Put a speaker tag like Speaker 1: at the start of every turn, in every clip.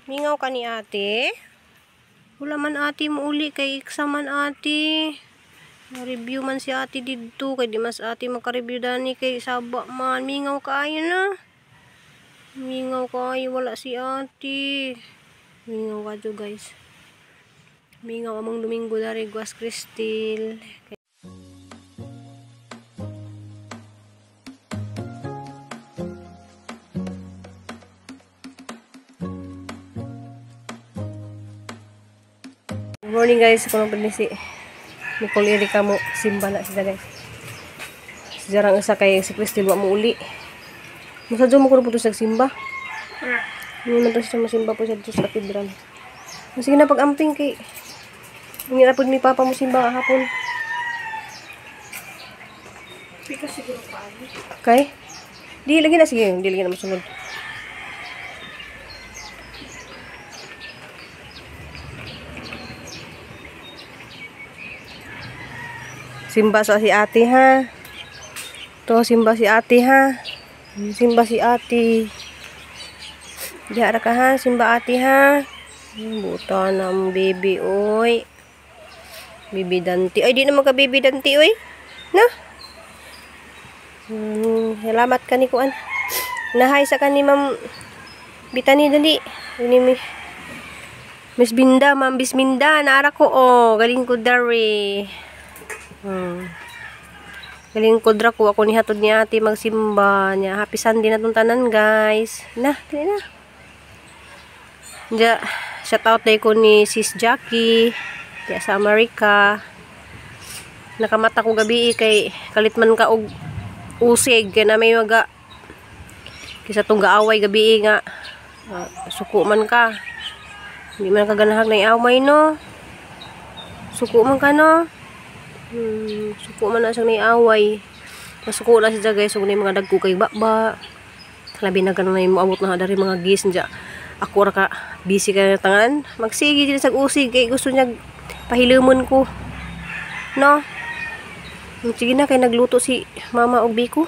Speaker 1: Mingaw ka ni ate? Wala man ate mo uli kay exam man ate. Na-review man si ate dito kay di mas ate maka-review dani kay saba man. Mingaw ka ayo na. Mingaw ka ayo wala si ate. Mingaw ka jo guys. Mingaw among Domingo dari Guas Cristil. Good morning guys, ako lang si Nicole Erika mo simba na sila guys. Jarang isa kay si Cristil wa mo uli. Masadyo mo ko po sa simba. Hindi man to siya masimba po siya dito sa katedral. Sige na pag-amping kay hindi na po ni Papa mo simba hapon. Pika siguro pa. Okay? Di lagi na sige, di lagi na masunod. Simba sa si ate ha. To simba si ate ha. Simba si ate. Diara ka ha, simba ate ha. Buta ng baby oy. Baby Danti. Ay di naman ka baby Danti oy. Na? Salamat ka ni kuan. Nahay sa kan ni Ma'am Bitani dali. Ini mi Miss Binda, Ma'am Bisminda, naara ko oh, galing ko dari. Galing kodra ko ako ni hatod ni ate magsimba niya. Happy Sunday na tong tanan guys. Na, dili na. Ja, shout out day ko ni Sis Jackie kaya sa Amerika. Nakamata ko gabi kay kalit man ka og usig kay na may maga kisa tong gaaway gabi nga. Suko man ka. Hindi man ka ganahag na iaway no. Suko man ka no. Suko man na siyang naiaway. Masuko na siya guys. Suko na yung mga dagko kay baba. Labi na ganun na yung maabot na dari mga gis niya. Ako ra ka busy ka na tangan. Magsige dito sa usig. Kay gusto niya pahilimon ko. No? Sige na kay nagluto si mama og biko.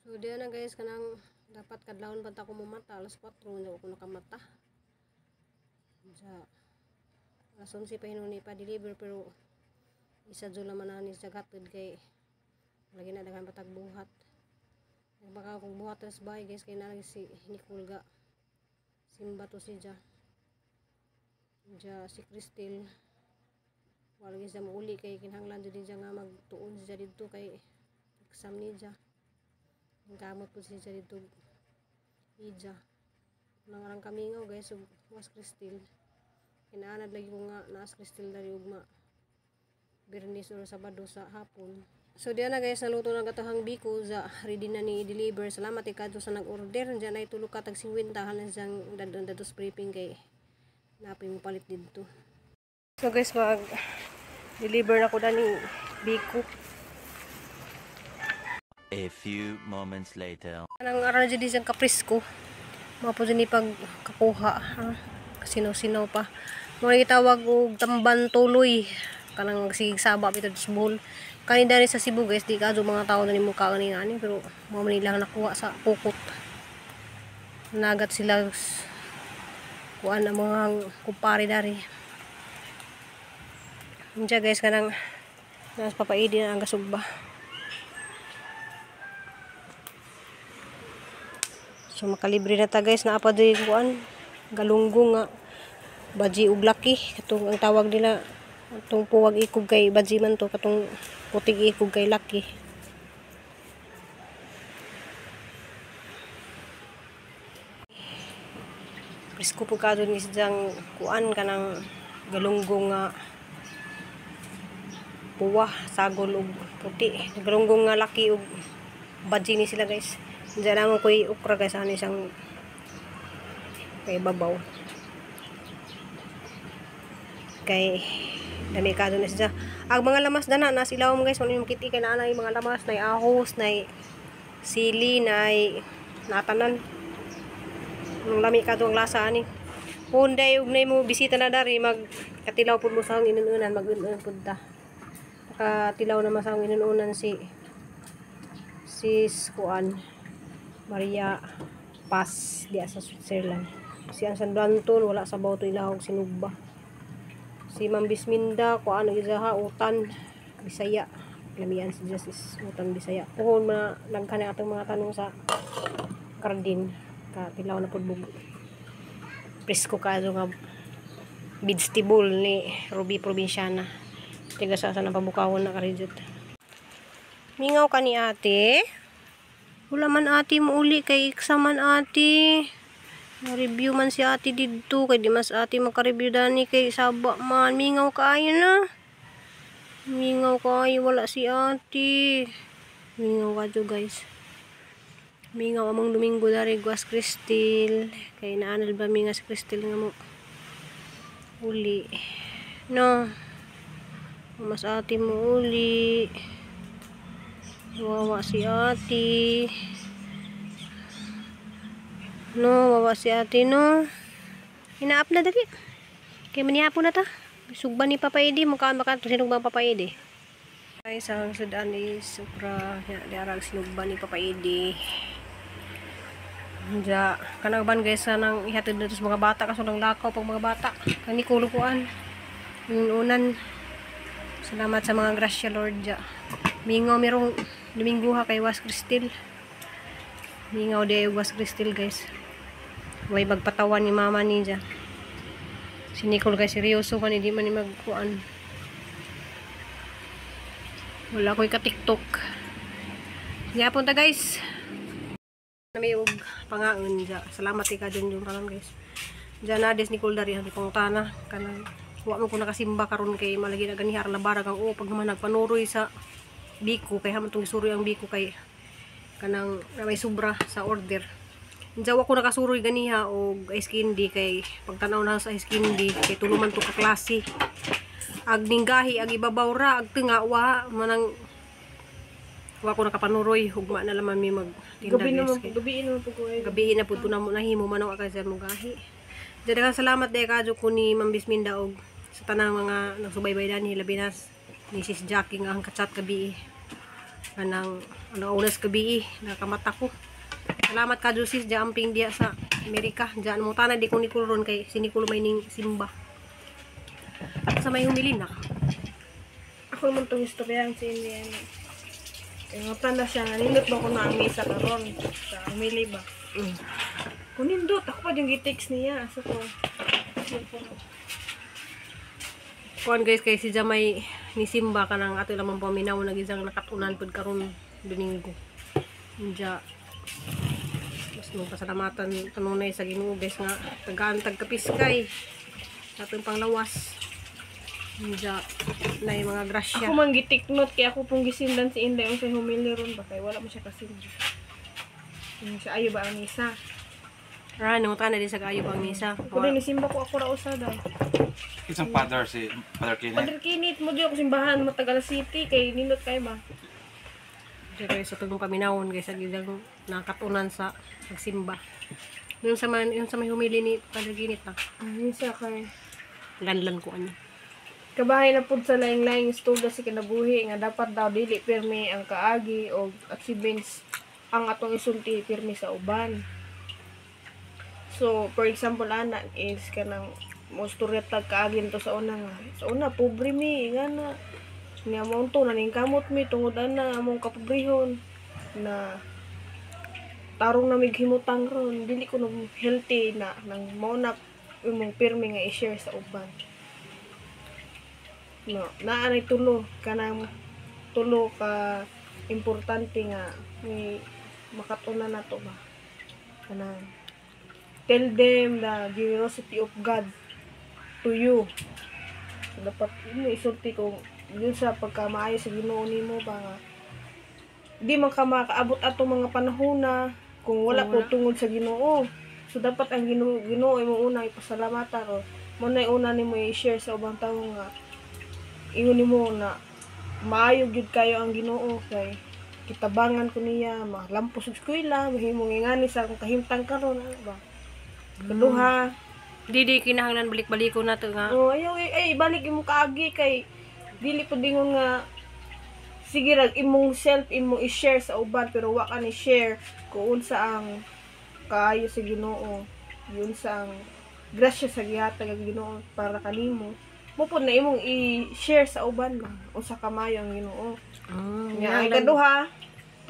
Speaker 1: So diyan na guys. Kanang dapat kadlawon pa ko mamata. Alas 4 na ako nakamata. Sa alas 11 pa hinuni pa deliver pero isa dyan naman na ni sagatid kay lagi na dagan patag buhat. Baka kung buhat tas bahay guys kay nalagi si Nicole ga simba to si Ja si Cristil wala gyud sa mauli kay kinahanglan jud siya nga magtuon siya didto kay exam ni Ja. Gamot po siya didto ija nangarang kamingaw guys ug was Cristil kinaanad lagi ko nga naas Cristil dari ugma Bernis or Sabado sa hapon. So diyan na guys, naluto na gatohang biko za ready na ni deliver. Salamat ikadto sa nag-order. Diyan ay tulo ka tag 50 halan siyang dadon dados prepping kay napay mo palit dito. So guys, mag deliver na ko dani biko.
Speaker 2: A few moments later.
Speaker 1: Anang aran jud siyang kaprisko. Mapo ni pag kakuha. Kasinaw-sinaw pa. Mo gitawag og tamban tuloy. Kanang sigsaba pito sa bowl. Kani dari sa Cebu guys, di kadto mga tao na ni mukha ni ani pero mo man nilang nakuha sa pukot. Nagat sila kuan ang mga kumpare dari. Unja guys kanang nas papaidi na ang gasugba. So makalibre na ta guys na apa di kuan galunggong nga baji ug laki katong ang tawag nila. Itong puwag ikog kay badji man to katong putig ikog kay laki. Presko po ka doon isang kuan kanang galunggong nga puwa, sagol ug puti. Galunggong nga laki ug badji ni sila guys. Diyan naman ko ukra guys ano isang kay babaw. Kay dami ka doon na siya. Ang mga lamas dana na silaw mo guys, yung makiti kay na yung mga lamas na ahos, na sili, na natanan. Nung lami ka doon lasa ani. Punday ug nay mo bisita na dari mag katilaw pud mo sa inununan mag-unan pud ta. Katilaw na masang inununan si Sis Kuan Maria Pass diya sa Switzerland. Si ang San Danton wala sa bawto ilahog sinugba. Si Ma'am Bisminda ko ano gizaha utan Bisaya. Lamian si Justice utan Bisaya. Puhon na nagkani atong mga tanong sa Cardin ka tilaw na pud bug. Presko kaso nga vegetable ni Ruby Provinciana. Tiga sa napabukawon na karidjot. Mingaw ka ni ate. Wala man ate mo uli kay iksaman ate. Na-review man si ate dito kay di mas ate maka-review dani kay saba man. Mingaw kaayo na. Mingaw kaayo wala si ate. Mingaw ka dyo guys. Mingaw among Domingo dari Guas Cristil. Kay naanal ba minga si Cristil nga mo. Uli. No. Mas ate mo uli. Wawa si ate. No, wawa si ate no. Ina-up na dali. Kaya manihapo na ta. Sugba ni Papa Edi. Mukha maka sinugba Papa Edi. Guys, ang sudan is supra. Diarag sinugba ni Papa Edi. Diya, kanagban guys nang ihatid dito sa mga bata. Kaso nang lakaw pag mga bata. Kani kulukuan. Unan. Salamat sa mga grasya Lord diya. Mingaw merong Domingo ha kay Was Cristil. Mingaw di Was Cristil guys. Way magpatawan ni mama ni diya. Si Nicole guys seryoso man hindi man ni magkuan. Wala ko'y ka-TikTok. Nga punta guys. May og pangaon diya. Salamat ka dyan yung tanan guys. Diyan na des Nicole dari ang pangutana kanang wa mo ko nakasimba karon kay malagi na ganihar labara kang pag naman nagpanuroy sa biko kay hamon tong suroy ang biko kay kanang may sobra sa order. Diyan ako nakasuroy ganiha og ice candy kay pagtanaw na sa ice candy kay tuluman to ka klase. Ag ninggahi ag ibabaw ra ag tinga wa manang wa ko nakapanuroy hugma na laman mi magtinda guys. Gabi na po ko. Gabi na pud ko nahimo manaw ka sa mugahi. Daghang salamat day kadyo ko ni Ma'am Bisminda og sa tanang mga nagsubaybay dani labi na ni Sis Jackie nga ang kachat gabi. Kanang unas gabi nakamata ko. Salamat kadyo sis amping dia sa Amerika. Diyan mo tana di ko ni kulron kay sinikulo may ning simba. Sa may humili na.
Speaker 3: Ako naman itong istorya ang si Indiana. Ingotan na siya, nindot ba ko na ang mesa karon sa umili ba? Kung nindot, ako pa yung gitext niya. Asa ko.
Speaker 1: Kuan guys kay si Jamay ni Simba kanang ato lamang paminaw nagizang nakatunan pud karon Domingo. Unja mas nung pasalamatan kanunay sa Ginoo guys nga tagaan tagkapiskay sa atong panglawas. Unja na yung mga grasya.
Speaker 3: Ako man gitiknot kaya ako pong gisindan si Inday ang sa humili ron ba kay wala mo siya kasindan. Yung sa ayo ba ang misa?
Speaker 1: Nung na din sa kayo bang misa.
Speaker 3: Ako din isimba ko ako ra usada.
Speaker 4: Isang father si Father Kinit.
Speaker 3: Padre Kinit mo di ako simbahan Matagal City kay nindot kay ba?
Speaker 1: Diyo kayo sa tugong paminawon guys ang gidang nakatunan sa pagsimba. Yung sa may humili ni Padre Ginit na.
Speaker 3: Misa kay
Speaker 1: Lanlan ko ano.
Speaker 3: kabahay na pud sa laing-laing istorya si kinabuhi nga dapat daw dili pirmi ang kaagi o achievements ang atong isulti pirmi sa uban. So, for example, ana is kanang mostorya tag kaagi to sa una nga. Sa una pobre mi nga na nga mo to naning kamot mi tungod ana among kapobrehon na tarong na mighimutang ron dili ko no healthy na nang mao na imong pirmi nga i-share sa uban. No, naanay tulo kanang tulo ka importante nga may makatuna na to ba kanang tell them the generosity of God to you. So, dapat isulti ko yun sa pagkamaayo sa Ginoo nimo ba nga di man ka makaabot ato mga panahon na kung wala po tungod sa Ginoo. So dapat ang Ginoo imong unang ipasalamatan o mo na una nimo i-share sa ubang tawo nga ingon nimo na maayo gyud kayo ang Ginoo kay kitabangan ko niya malampos sa eskwela mahimong ingani sa akong kahimtang karon ano ba kaduha
Speaker 1: Di kinahanglan balik-baliko na to nga.
Speaker 3: oh ayaw balik imong kaagi kay dili pud dingon nga sige rag imong self imong i-share sa uban pero wa ka ni share kung unsa ang kaayo sa Ginoo, yun sa ang grasya sa gihatag ang Ginoo para kanimo, mo po na imong i-share sa uban ba unsa ka maayo ang Ginoo. Nya ang ikaduha,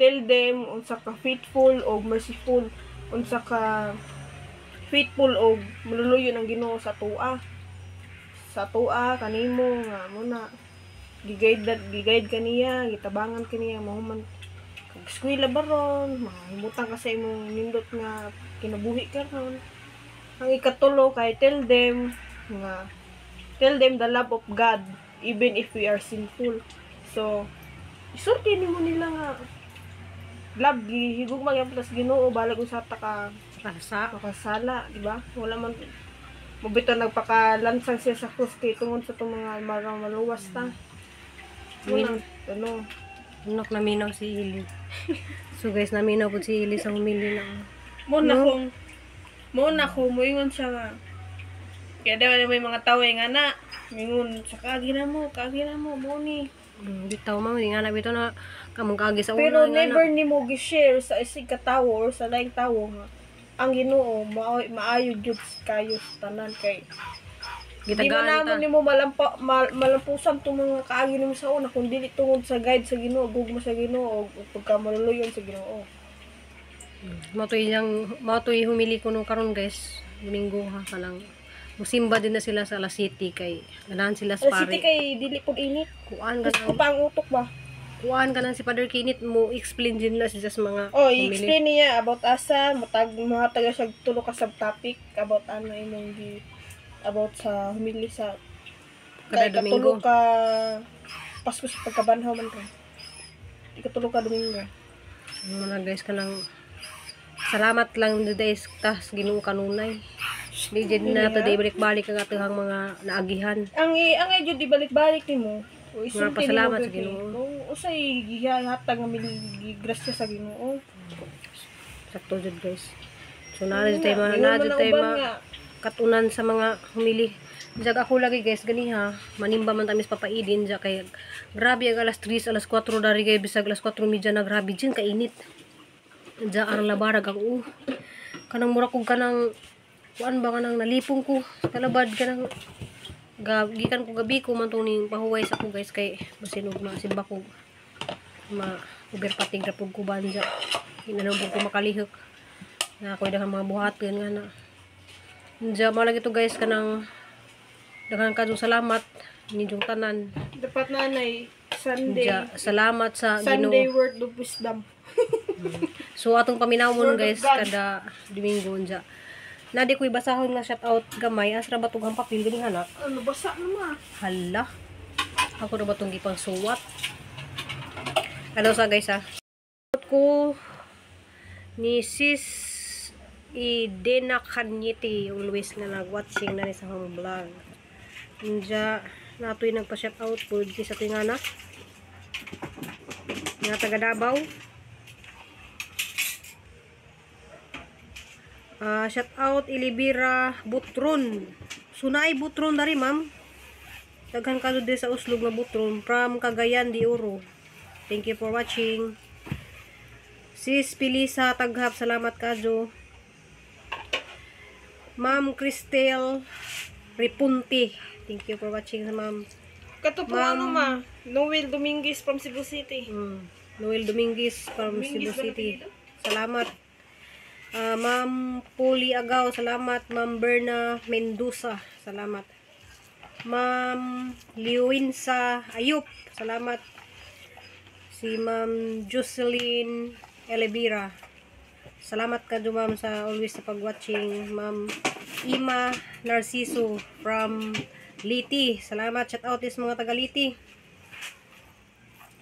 Speaker 3: tell them unsa ka faithful o merciful, unsa ka faithful o maluluyon ang Ginoo sa tua. Sa tua kanimo nga muna giguide kaniya, gitabangan kaniya mahuman kag eskwela baron, mahimutan ka sa imong nindot nga kinabuhi karon. Ang ikatulo kay tell them the love of God even if we are sinful. So isulti nimo nila nga love gihigugma gyud plus Ginoo balag usa ta ka makasala, di ba? Wala man mabito nagpakalansang siya sa krus kay tungod sa itong mga marang maluwas ta. Ano?
Speaker 1: Unok naminaw si Ili. So guys, naminaw po si Ili sa humili lang.
Speaker 3: Muna ko moingon siya nga. Kaya daw may mga tao nga na mingon sa kagina mo mo ni.
Speaker 1: Bitaw mo, hindi nga na bito na kamong kagi sa una.
Speaker 3: Pero never ni mo gi-share sa isig ka tawo or sa laing tawo nga ang Ginoo maayo jud kayo sa tanan kay di man namon nimo malampusan tong mga kaagi nimo sa una kung dili tungod sa guide sa Ginoo, gugma sa Ginoo o pagka maluluyon sa Ginoo.
Speaker 1: Matoy humili ko nung karon guys, Domingo ha kanang musimba din na sila sa La City kay ganahan sila sa
Speaker 3: Alas
Speaker 1: pare.
Speaker 3: City kay dili pud init.
Speaker 1: Kuan ka
Speaker 3: Gusto ko pa ang utok ba?
Speaker 1: Kuan ka nang si Father Kinit mo explain din na siya sa mga
Speaker 3: i-explain niya about asa mga taga siya tulo ka subtopic about ano imong about sa humili sa
Speaker 1: kada Domingo
Speaker 3: ka Pasko sa pagkabanhaw man ka. Ikatulo ka Domingo.
Speaker 1: Ano na guys kanang salamat lang guys tas Ginoo kanunay. Di din na to di balik-balik ang atong mga naagihan.
Speaker 3: Ang jud di balik-balik nimo. O
Speaker 1: Mga pasalamat sa Ginoo.
Speaker 3: Kung usay gihatag nga grasya sa Ginoo.
Speaker 1: Sakto jud guys. So na tayo katunan sa mga humili. Jag ako lagi guys ganiha, manimba man tamis papaidin ja kay grabe ang alas 3, alas 4 dari kay bisag alas 4:30 na grabe din kainit. Ja ang labarag ang kanang mura kog kanang kuan ba kanang nalipong ko sa labad kanang gikan ko gabi ko man tuning pahuway sa ko guys kay masinog na simba ko overpating ra pug ko banja hinanong ko makalihok na ako daghang mga buhaton nga na ja malagi to guys kanang daghang kadto salamat ninyong tanan
Speaker 3: dapat nanay Sunday
Speaker 1: ja, salamat sa
Speaker 3: Sunday
Speaker 1: Ginoo.
Speaker 3: word of wisdom.
Speaker 1: So atong paminawon guys kada Domingo ja na di ko'y basahon nga shout out gamay asra ba tugang papel gani hana
Speaker 3: Ano basa naman?
Speaker 1: hala ako na ba itong gipang suwat ano sa guys ha ko ni sis Idena Kanyiti always na nag-watching na rin sa home vlog nja nato'y nagpa-shout out po di sa tuwing anak nga taga Davao. Shout out Ilibira Butron. Sunay Butron dari ma'am. Daghan kayo di sa uslog nga Butron from Cagayan de Oro. Thank you for watching. Sis Pilisa Taghap, salamat kayo. Ma'am Cristel Ripunti. Thank you for watching ma'am.
Speaker 3: Kato po ano ma? Noel Dominguez from Cebu City.
Speaker 1: Noel Dominguez from Cebu City. Salamat. Ma'am Puli Agaw, salamat. Ma'am Berna Mendoza, salamat. Ma'am Liwinsa Ayup, salamat. Si Ma'am Jocelyn Elevira, salamat ka do ma'am sa always sa pag-watching. Ma'am Ima Narciso from Liti, salamat. Shout out is mga taga Liti.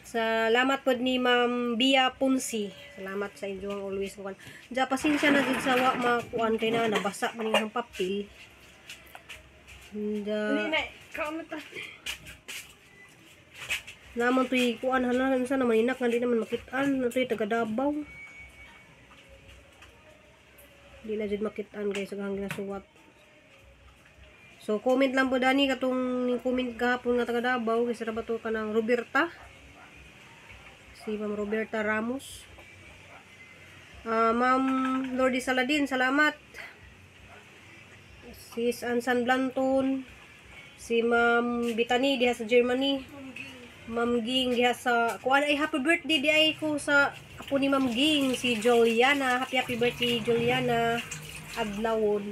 Speaker 1: Salamat po ni Ma'am Bia Punsi. Salamat sa inyo ang always kuan. Ja pasensya na gid sa wa makuan kay na nabasa man ang papel.
Speaker 3: Hindi na, kaon ta.
Speaker 1: Naman tuy kuan hala sa naman inak nga di naman makit-an tuy taga Davao. Di na jud makit-an guys ang ginasuwat. So comment lang po dani katong comment gahapon nga taga Davao kay sa bato ka ng Roberta. Si Ma'am Roberta Ramos. Ma'am Lordy Saladin, salamat. Sis Ansan Blanton, si Ma'am Bitani diha sa Germany. Ma'am Ging diha sa kuan ay happy birthday di ay ko sa apo ni Ma'am Ging, si Juliana. Happy birthday Juliana adlawon.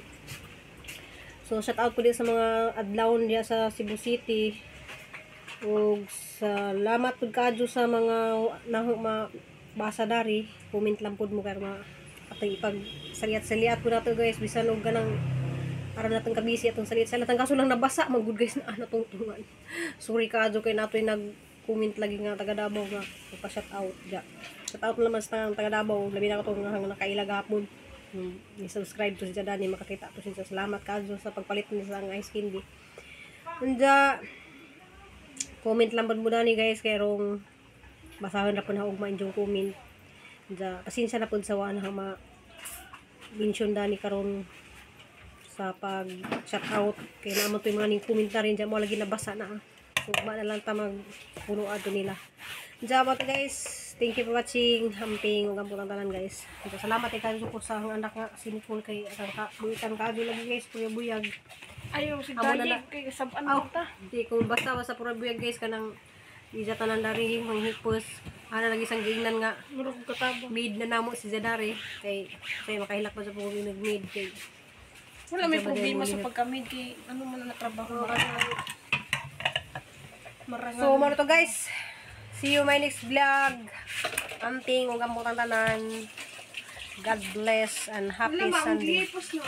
Speaker 1: So shout out po din sa mga adlawon diha sa Cebu City. Ug salamat pud kaadyo sa mga basa dari. Comment lang pud mo kay atong ipag saliat-saliat pud nato guys bisan og ganang para natong kabisi atong salit sa latang kaso lang nabasa magud guys na natungtungan. Sorry kaadyo kay nato nag-comment lagi nga taga Davao nga pa-shout out ja. Shout out naman sa taga Davao labi na ko tong nakailag hapon. Ni-subscribe to si Dani makakita to siya. Salamat kaadyo sa pagpalit ni sa ice candy. Anja comment lang pud mo Dani guys kay rong basahon na po na ugma inyong comment. Anja pasensya na pud sa wala na mention Dani karon sa pag shout out kay naman to yung mga ning komentaryo dyan mo lagi nabasa na ugma na lang ta magpuno ato nila. Anja ba guys, thank you for watching. Hamping ug ang tanan guys. Ito salamat kay kayo support sa anak nga si Nicole kay atang buitan ka lagi guys kuya buyag.
Speaker 3: Ayaw si
Speaker 1: Amo na
Speaker 3: Dani
Speaker 1: na.
Speaker 3: kay saban
Speaker 1: Aw,
Speaker 3: ta.
Speaker 1: di kung basta pura buyag guys kanang isa tanan dari manghipos. Ana lagi sang giingnan nga
Speaker 3: Murag katabo.
Speaker 1: mid na namo si Zadari kay makahilak pa sa pag mid kay
Speaker 3: Wala may
Speaker 1: Sa
Speaker 3: problema
Speaker 1: bagay
Speaker 3: sa
Speaker 1: mo,
Speaker 3: pagkamid kay ano man na trabaho. Marangan.
Speaker 1: So, mano to guys. See you my next vlog. Amping, ug ang tanan. God bless and happy Sunday.
Speaker 3: Post na.